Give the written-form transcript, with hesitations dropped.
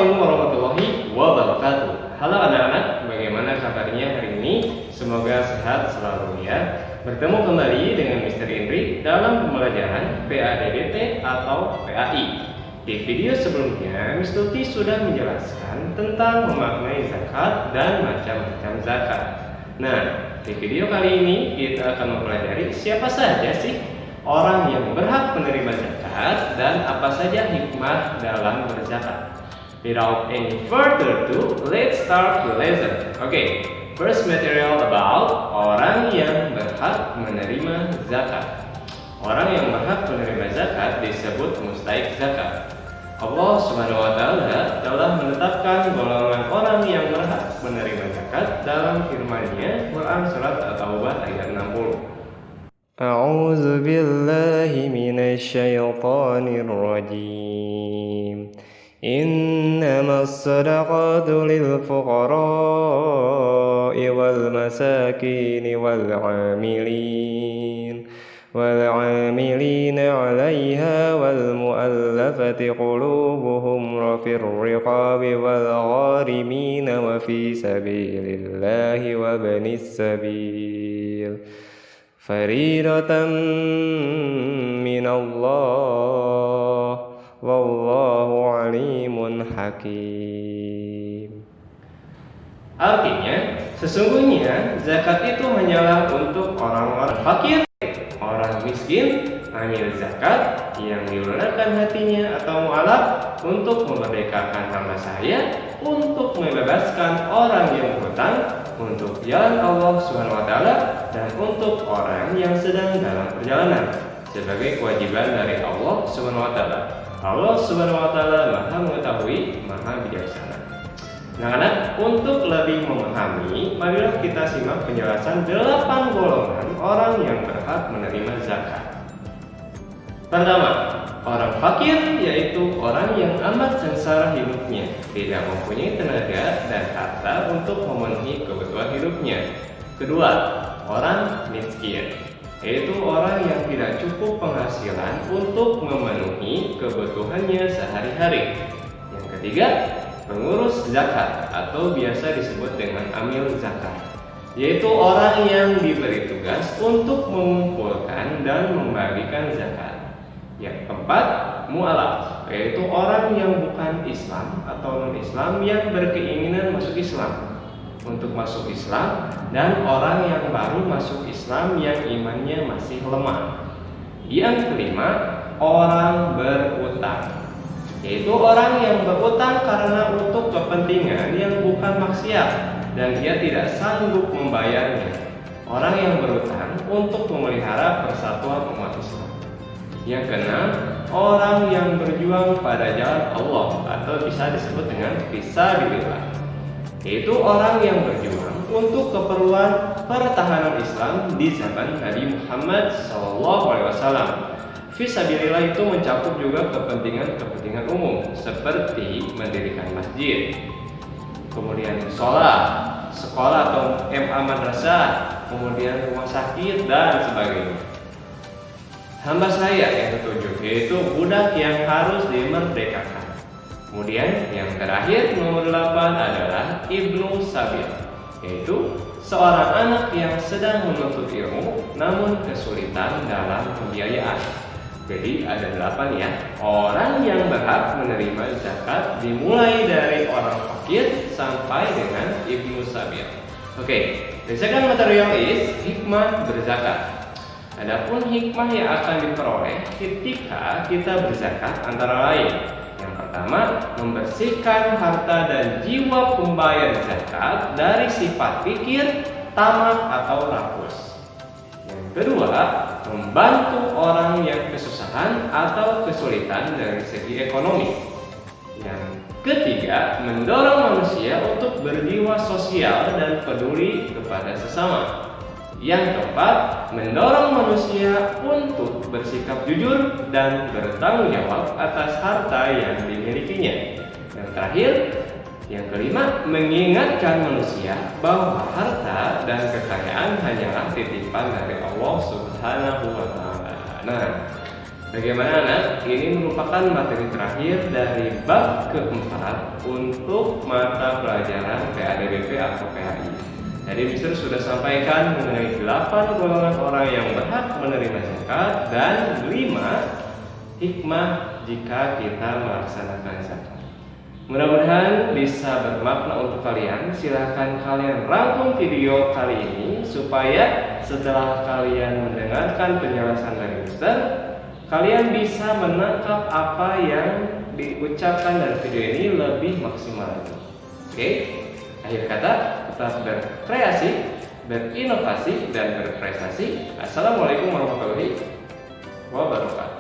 Assalamualaikum warahmatullahi wabarakatuh. Halo anak-anak, bagaimana kabarnya hari ini? Semoga sehat selalu ya. Bertemu kembali dengan Mr. Indri dalam pembelajaran PADDT atau PAI. Di video sebelumnya, Mr. Tuti sudah menjelaskan tentang memaknai zakat dan macam-macam zakat. Nah, di video kali ini kita akan mempelajari siapa saja sih orang yang berhak menerima zakat dan apa saja hikmah dalam berzakat. Without any further ado, let's start the lesson. Okay, first material about orang yang berhak menerima zakat. Orang yang berhak menerima zakat disebut mustahik zakat. Allah Subhanahu wa taala telah menetapkan golongan orang yang berhak menerima zakat dalam firman-Nya Quran surat At-Taubah ayat 60. أعوذ بالله من الشيطان الرجيم إنما الصدقات للفقراء والمساكين والعاملين عليها والمؤلفة قلوبهم وفي الرقاب والغارمين وفي سبيل الله وابن السبيل فريضة من الله والله عليم حكيم. Artinya, sesungguhnya zakat itu hanyalah untuk orang-orang fakir, orang miskin, amil zakat yang dilunakkan hatinya atau mu'alaf untuk memerdekakan hamba sahaya, untuk membebaskan orang yang berhutang, untuk jalan Allah Subhanahu wa taala, dan untuk orang yang sedang dalam perjalanan sebagai kewajiban dari Allah Subhanahu wa taala. Allah Subhanahu wa taala Maha mengetahui, Maha bijaksana. Nah, untuk lebih memahami, marilah kita simak penjelasan 8 golongan orang yang berhak menerima zakat. Pertama, orang fakir, yaitu orang yang amat sengsara hidupnya, tidak mempunyai tenaga dan harta untuk memenuhi kebutuhan hidupnya. Kedua, orang miskin, yaitu orang yang tidak cukup penghasilan untuk memenuhi kebutuhannya sehari-hari. Yang ketiga, pengurus zakat atau biasa disebut dengan amil zakat, yaitu orang yang diberi tugas untuk mengumpulkan dan membagikan zakat. Yang keempat, mu'alaf, yaitu orang yang bukan Islam atau non-Islam yang berkeinginan masuk Islam untuk masuk Islam, dan orang yang baru masuk Islam yang imannya masih lemah. Yang kelima, orang berutang, yaitu orang yang berutang karena untuk kepentingan yang bukan maksiat dan dia tidak sanggup membayarnya. Orang yang berutang untuk memelihara persatuan umat Islam. Yang keenam, orang yang berjuang pada jalan Allah atau bisa disebut dengan fisabilillah, yaitu orang yang berjuang untuk keperluan pertahanan Islam di zaman Nabi Muhammad SAW. Fisabilillah itu mencakup juga kepentingan umum seperti mendirikan masjid, kemudian sekolah atau MA madrasah, kemudian rumah sakit dan sebagainya. Hamba saya yang ketujuh, yaitu budak yang harus dimerdekakan. Kemudian yang terakhir, nomor 8 adalah Ibnu Sabil, yaitu seorang anak yang sedang menuntut ilmu namun kesulitan dalam pembiayaan. Jadi ada 8 ya, orang yang berhak menerima zakat, dimulai dari orang fakir sampai dengan Ibnu Sabil. Oke, the second material is hikmah berzakat. Adapun hikmah yang akan diperoleh ketika kita berzakat antara lain: yang pertama, membersihkan harta dan jiwa pembayar zakat dari sifat pikir, tamak atau rakus. Yang kedua, membantu orang yang kesusahan atau kesulitan dari segi ekonomi. Yang ketiga, mendorong manusia untuk berjiwa sosial dan peduli kepada sesama. Yang keempat, mendorong manusia untuk bersikap jujur dan bertanggung jawab atas harta yang dimilikinya. Yang terakhir, yang kelima, mengingatkan manusia bahwa harta dan kekayaan hanyalah titipan dari Allah Subhanahu wa taala. Nah, Bagaimana anak? Ini merupakan materi terakhir dari bab keempat untuk mata pelajaran PADBP atau PAI. Jadi Mister sudah sampaikan mengenai 8 golongan orang yang berhak menerima zakat dan 5 hikmah jika kita melaksanakan zakat. Mudah-mudahan bisa bermakna untuk kalian. Silahkan kalian rangkum video kali ini supaya setelah kalian mendengarkan penjelasan dari Mister, kalian bisa menangkap apa yang diucapkan dari video ini lebih maksimal lagi. Oke, akhir kata, tetap berkreasi, berinovasi, dan berprestasi. Assalamualaikum warahmatullahi wabarakatuh.